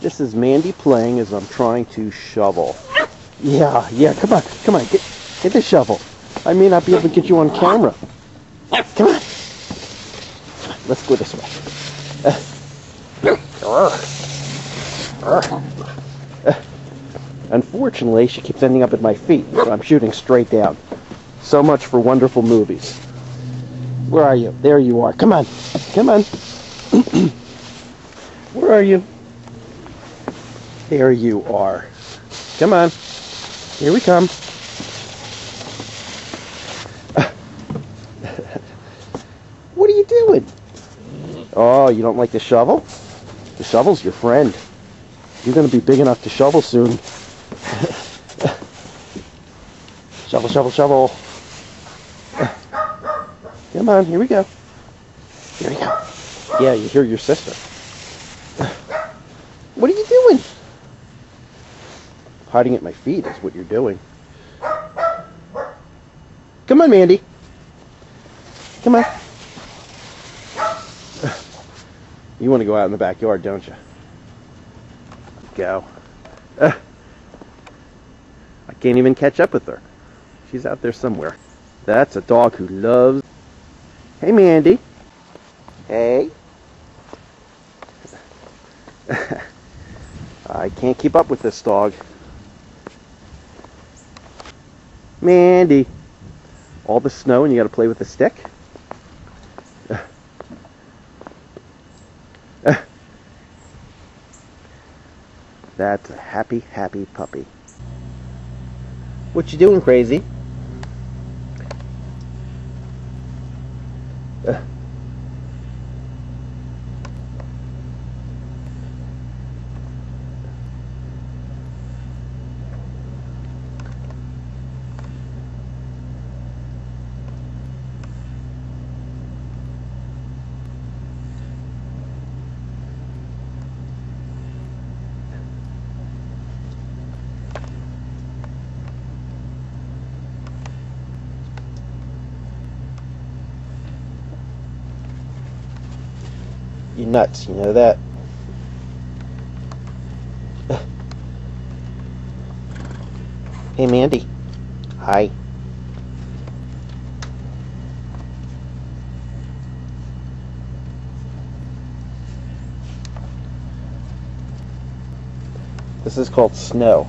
This is Mandy playing as I'm trying to shovel. Yeah, come on, get the shovel. I may not be able to get you on camera. Come on. Let's go this way. Unfortunately, she keeps ending up at my feet, so I'm shooting straight down. So much for wonderful movies. Where are you? There you are. Come on. Come on. Where are you? There you are. Come on. Here we come. What are you doing? Oh, you don't like the shovel? The shovel's your friend. You're going to be big enough to shovel soon. Shovel, shovel, shovel. Come on, here we go. Here we go. Yeah, you hear your sister. What are you doing? Hiding at my feet is what you're doing. Come on, Mandy. Come on. You want to go out in the backyard, don't you? Go. I can't even catch up with her. She's out there somewhere. That's a dog who loves... Hey, Mandy. Hey. I can't keep up with this dog. Mandy. All the snow and you got to play with a stick? That's a happy, happy puppy. What you doing, crazy? You're nuts, you know that. Hey, Mandy. Hi. This is called snow.